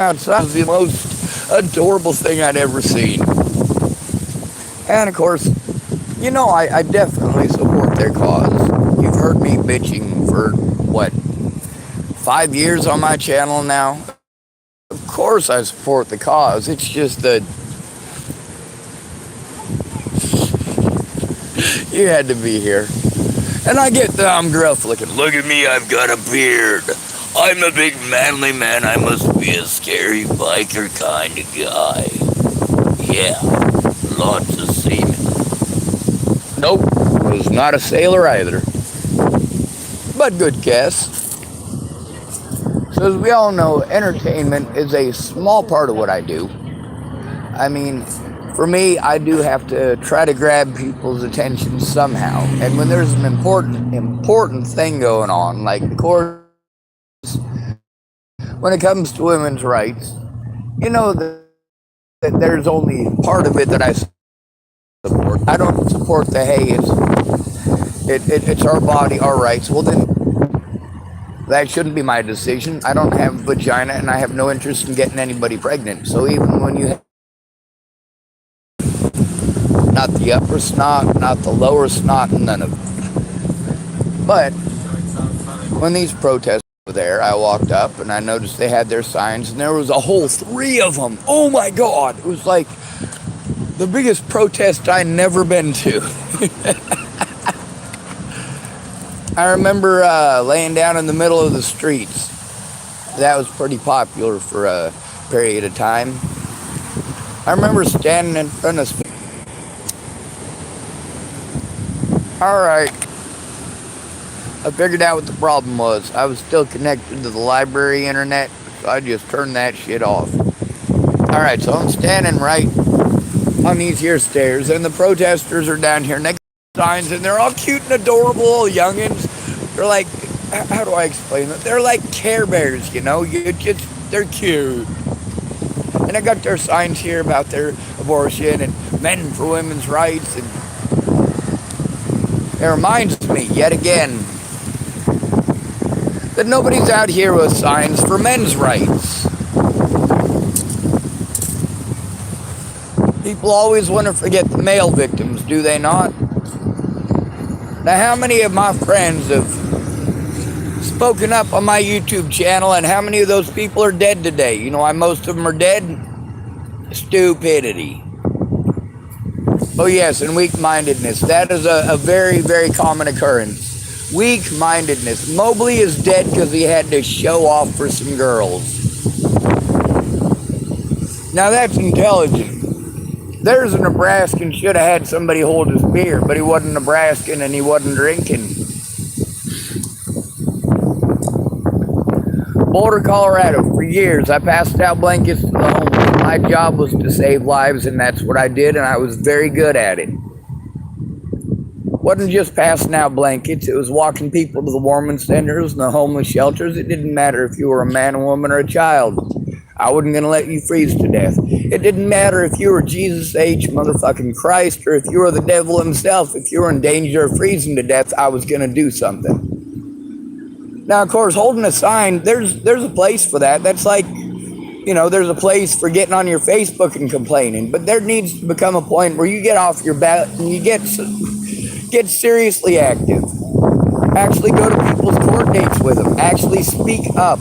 outside was the most adorable thing I'd ever seen. And of course, I definitely support their cause. You've heard me bitching for what, 5 years on my channel now. Of course, I support the cause. It's just that you had to be here. And I get that I'm gruff looking. Look at me, I've got a beard. I'm a big manly man. I must be a scary biker kind of guy. Yeah, lots of semen. Nope, was not a sailor either. But good guess. So as we all know, entertainment is a small part of what I do. I mean, for me, I do have to try to grab people's attention somehow. And when there's an important thing going on, like of course, when it comes to women's rights, that there's only part of it that I support. I don't support the hey, it's our body, our rights. Well then, that shouldn't be my decision. I don't have a vagina, and I have no interest in getting anybody pregnant. So even when you have not the upper snot, not the lower snot, none of it. But when these protests were there, I walked up and I noticed they had their signs, and there was a whole 3 of them. Oh my God! It was like the biggest protest I'd never been to. I remember laying down in the middle of the streets. That was pretty popular for a period of time. I remember standing in front of... Alright. I figured out what the problem was. I was still connected to the library internet, so I just turned that shit off. Alright, so I'm standing right on these here stairs, and the protesters are down here next to signs, and they're all cute and adorable little youngins. They're like, how do I explain it? They're like Care Bears, they're cute. And I got their signs here about their abortion and men for women's rights, and it reminds me, yet again, that nobody's out here with signs for men's rights. People always want to forget the male victims, do they not? Now, how many of my friends have spoken up on my YouTube channel, and how many of those people are dead today? You know why most of them are dead? Stupidity. Oh yes, and weak-mindedness. That is a very, very common occurrence. Weak-mindedness. Mobley is dead because he had to show off for some girls. Now that's intelligent. There's a Nebraskan should have had somebody hold his beer, but he wasn't Nebraskan and he wasn't drinking. Boulder, Colorado, for years I passed out blankets to the homeless. My job was to save lives, and that's what I did, and I was very good at it. Wasn't just passing out blankets, it was walking people to the warming centers and the homeless shelters. It didn't matter if you were a man, a woman, or a child. I wasn't going to let you freeze to death. It didn't matter if you were Jesus H. motherfucking Christ, or if you were the devil himself. If you were in danger of freezing to death, I was going to do something. Now, of course, holding a sign, there's a place for that. That's like, there's a place for getting on your Facebook and complaining. But there needs to become a point where you get off your bat and you get seriously active. Actually go to people's court dates with them. Actually speak up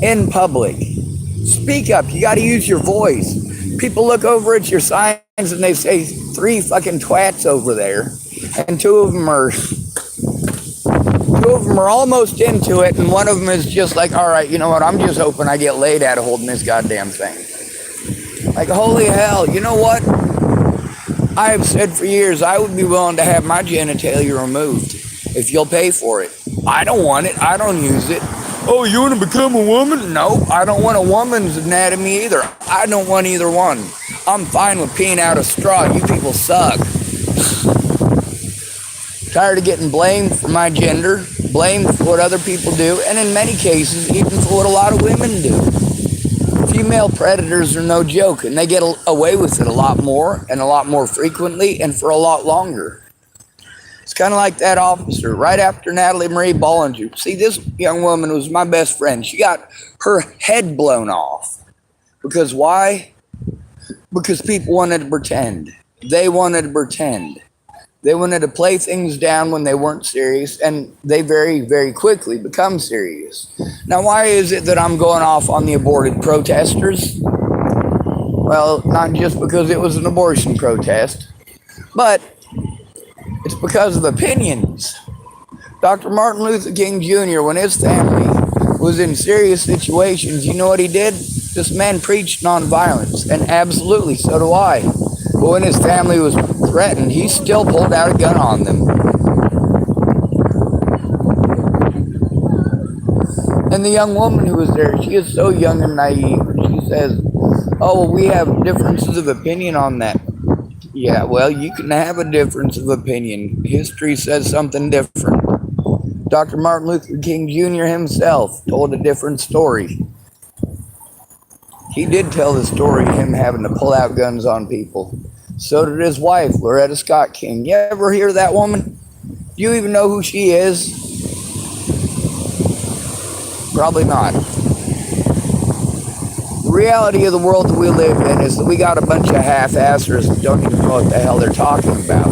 in public. Speak up. You got to use your voice. People look over at your signs and they say 3 fucking twats over there, and two of them are almost into it, and one of them is just like, all right, you know what? I'm just hoping I get laid out of holding this goddamn thing. Like, holy hell! You know what? I have said for years I would be willing to have my genitalia removed if you'll pay for it. I don't want it. I don't use it. Oh, you want to become a woman? No, I don't want a woman's anatomy either. I don't want either one. I'm fine with peeing out a straw. You people suck. Tired of getting blamed for my gender, blamed for what other people do, and in many cases, even for what a lot of women do. Female predators are no joke, and they get away with it a lot more, and a lot more frequently, and for a lot longer. It's kind of like that officer right after Natalie Marie Bollinger. See, this young woman was my best friend. She got her head blown off. Because why? Because people wanted to pretend. They wanted to pretend. They wanted to play things down when they weren't serious, and they very, very quickly become serious. Now, why is it that I'm going off on the aborted protesters? Well, not just because it was an abortion protest, but it's because of opinions. Dr. Martin Luther King Jr., when his family was in serious situations, you know what he did? This man preached nonviolence, and absolutely, so do I. But when his family was threatened, he still pulled out a gun on them. And the young woman who was there, she is so young and naive. She says, oh, well, we have differences of opinion on that. Yeah, well, you can have a difference of opinion. History says something different. Dr. Martin Luther King Jr. himself told a different story. He did tell the story of him having to pull out guns on people. So did his wife, Loretta Scott King. You ever hear of that woman? Do you even know who she is? Probably not. The reality of the world that we live in is that we got a bunch of half-assers that don't even know what the hell they're talking about.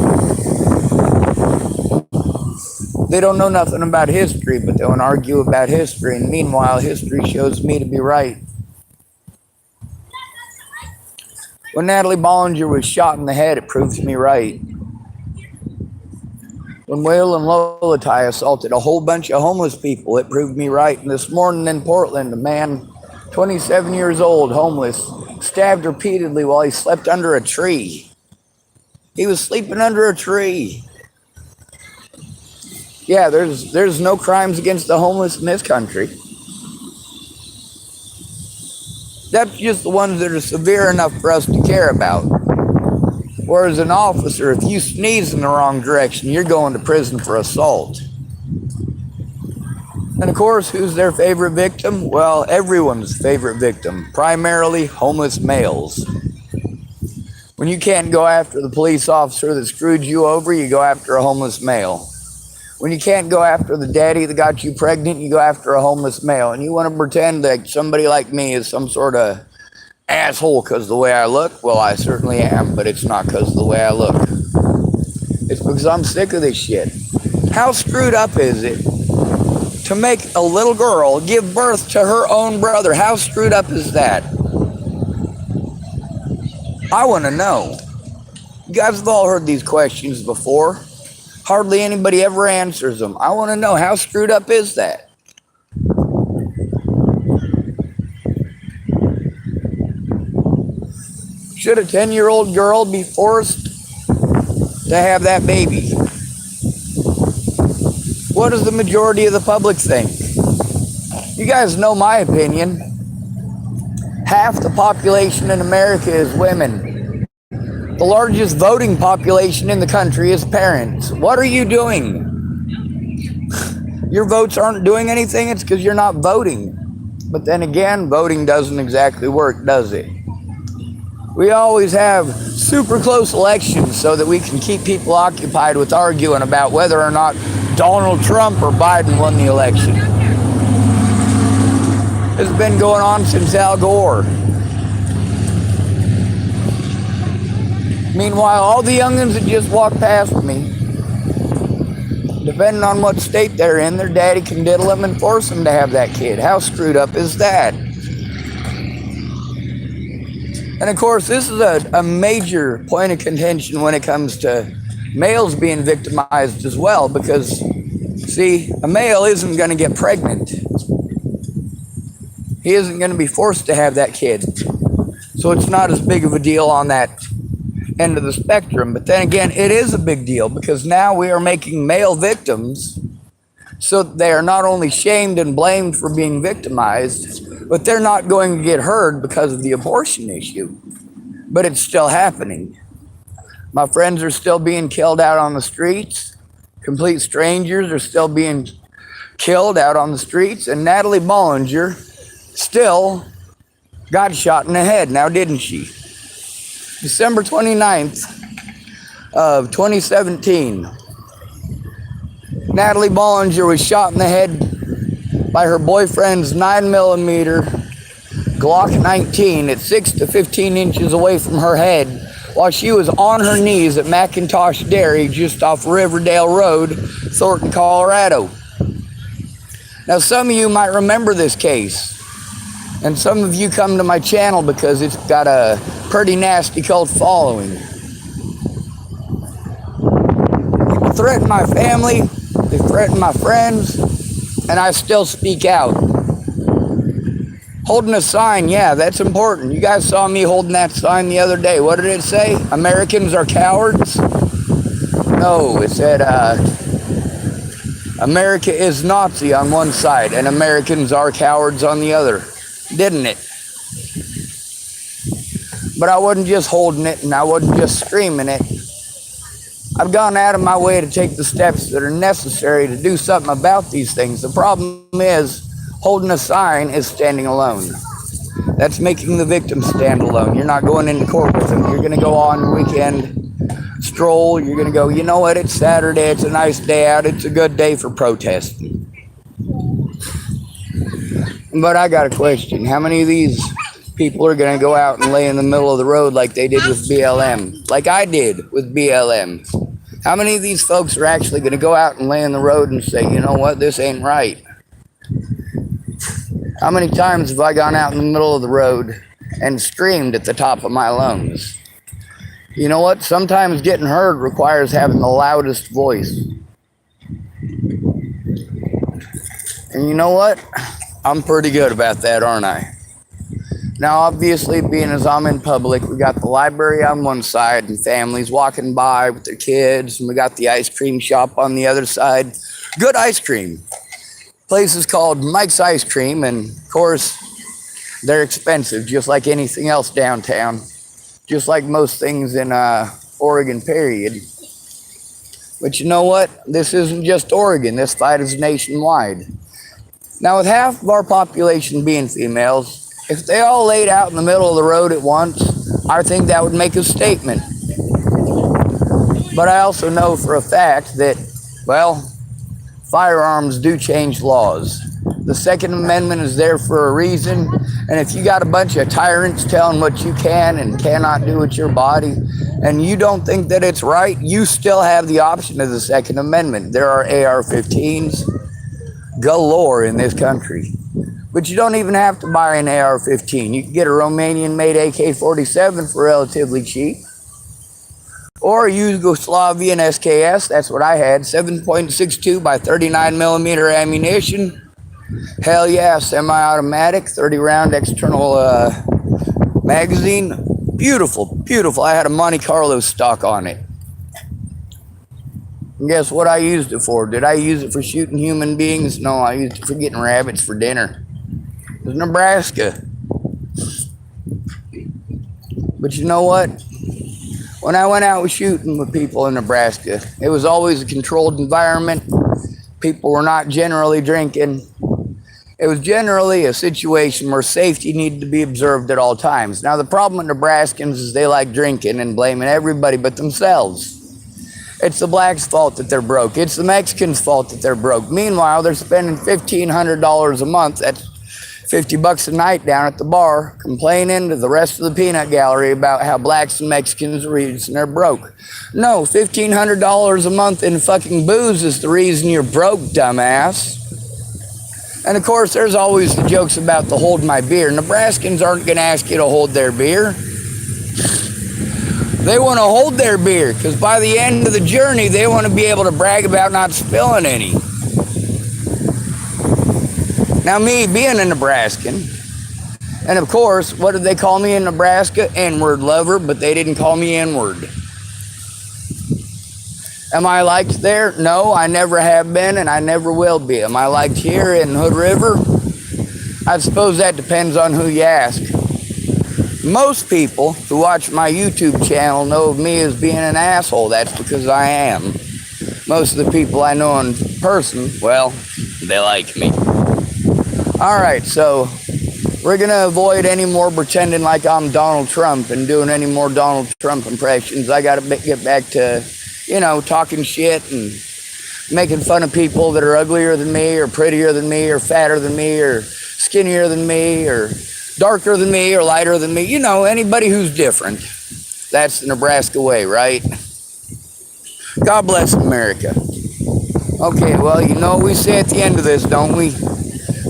They don't know nothing about history, but they want to argue about history. And meanwhile, history shows me to be right. When Natalie Bollinger was shot in the head, it proved me right. When Waylon Lolatai assaulted a whole bunch of homeless people, it proved me right. And this morning in Portland, a man, 27 years old, homeless, stabbed repeatedly while he slept under a tree. He was sleeping under a tree. Yeah, there's no crimes against the homeless in this country. That's just the ones that are severe enough for us to care about. Whereas an officer, if you sneeze in the wrong direction, you're going to prison for assault. And of course, who's their favorite victim? Well, everyone's favorite victim, primarily homeless males. When you can't go after the police officer that screwed you over, you go after a homeless male. When you can't go after the daddy that got you pregnant, you go after a homeless male. And you want to pretend that somebody like me is some sort of asshole because of the way I look? Well, I certainly am, but it's not because of the way I look. It's because I'm sick of this shit. How screwed up is it to make a little girl give birth to her own brother? How screwed up is that? I want to know. You guys have all heard these questions before. Hardly anybody ever answers them. I want to know, how screwed up is that? Should a 10-year-old girl be forced to have that baby? What does the majority of the public think? You guys know my opinion. Half the population in America is women. The largest voting population in the country is parents. What are you doing? Your votes aren't doing anything, it's because you're not voting. But then again, voting doesn't exactly work, does it? We always have super close elections so that we can keep people occupied with arguing about whether or not Donald Trump or Biden won the election. This has been going on since Al Gore. Meanwhile, all the youngins that just walked past me, depending on what state they're in, their daddy can diddle them and force them to have that kid. How screwed up is that? And of course, this is a major point of contention when it comes to males being victimized as well, because, see, a male isn't going to get pregnant. He isn't going to be forced to have that kid. So it's not as big of a deal on that end of the spectrum. But then again, it is a big deal because now we are making male victims so they are not only shamed and blamed for being victimized, but they're not going to get heard because of the abortion issue. But it's still happening. My friends are still being killed out on the streets. Complete strangers are still being killed out on the streets. And Natalie Bollinger still got shot in the head, now didn't she? December 29th of 2017, Natalie Bollinger was shot in the head by her boyfriend's 9mm Glock 19 at 6 to 15 inches away from her head while she was on her knees at Macintosh Dairy just off Riverdale Road, Thornton, Colorado. Now, some of you might remember this case, and some of you come to my channel because it's got a pretty nasty cult following. People threaten my family, they threaten my friends, and I still speak out. Holding a sign, yeah, that's important. You guys saw me holding that sign the other day. What did it say? Americans are cowards? No, it said America is Nazi on one side and Americans are cowards on the other. Didn't it? But I wasn't just holding it and I wasn't just screaming it. I've gone out of my way to take the steps that are necessary to do something about these things. The problem is, holding a sign is standing alone. That's making the victim stand alone. You're not going into court with them. You're going to go on the weekend, stroll. You're going to go, you know what, it's Saturday. It's a nice day out. It's a good day for protesting. But I got a question. How many of these people are going to go out and lay in the middle of the road like they did with BLM? Like I did with BLM. How many of these folks are actually going to go out and lay in the road and say, you know what, this ain't right? How many times have I gone out in the middle of the road and screamed at the top of my lungs? You know what? Sometimes getting heard requires having the loudest voice. And you know what? I'm pretty good about that, aren't I? Now, obviously, being as I'm in public, we got the library on one side and families walking by with their kids, and we got the ice cream shop on the other side. Good ice cream. Place is called Mike's Ice Cream, and of course, they're expensive, just like anything else downtown, just like most things in Oregon, period. But you know what? This isn't just Oregon. This fight is nationwide. Now, with half of our population being females, if they all laid out in the middle of the road at once, I think that would make a statement. But I also know for a fact that, well, firearms do change laws. The Second Amendment is there for a reason, and if you got a bunch of tyrants telling what you can and cannot do with your body, and you don't think that it's right, you still have the option of the Second Amendment. There are AR-15s galore in this country. But you don't even have to buy an AR-15. You can get a Romanian-made AK-47 for relatively cheap. Or a Yugoslavian SKS, that's what I had, 7.62 by 39 millimeter ammunition. Hell yeah, semi-automatic, 30-round external magazine. Beautiful, beautiful. I had a Monte Carlo stock on it. And guess what I used it for? Did I use it for shooting human beings? No, I used it for getting rabbits for dinner. It was Nebraska. But you know what? When I went out shooting with people in Nebraska, it was always a controlled environment. People were not generally drinking. It was generally a situation where safety needed to be observed at all times. Now, the problem with Nebraskans is they like drinking and blaming everybody but themselves. It's the blacks' fault that they're broke. It's the Mexicans' fault that they're broke. Meanwhile, they're spending $1,500 a month. That's $50 a night down at the bar, complaining to the rest of the peanut gallery about how blacks and Mexicans are reason they're broke. No, $1,500 a month in fucking booze is the reason you're broke, dumbass. And of course, there's always the jokes about the hold my beer. Nebraskans aren't going to ask you to hold their beer. They want to hold their beer because by the end of the journey, they want to be able to brag about not spilling any. Now, me being a Nebraskan, and of course, what did they call me in Nebraska? N-word lover, but they didn't call me N-word. Am I liked there? No, I never have been, and I never will be. Am I liked here in Hood River? I suppose that depends on who you ask. Most people who watch my YouTube channel know of me as being an asshole. That's because I am. Most of the people I know in person, well, they like me. All right, so we're going to avoid any more pretending like I'm Donald Trump and doing any more Donald Trump impressions. I got to get back to, you know, talking shit and making fun of people that are uglier than me or prettier than me or fatter than me or skinnier than me or darker than me or lighter than me, you know, anybody who's different. That's the Nebraska way, right? God bless America. Okay, well, you know what we say at the end of this, don't we?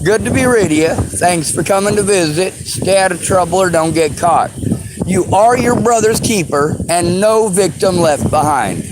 Good to be rid of you. Thanks for coming to visit. Stay out of trouble or don't get caught. You are your brother's keeper and no victim left behind.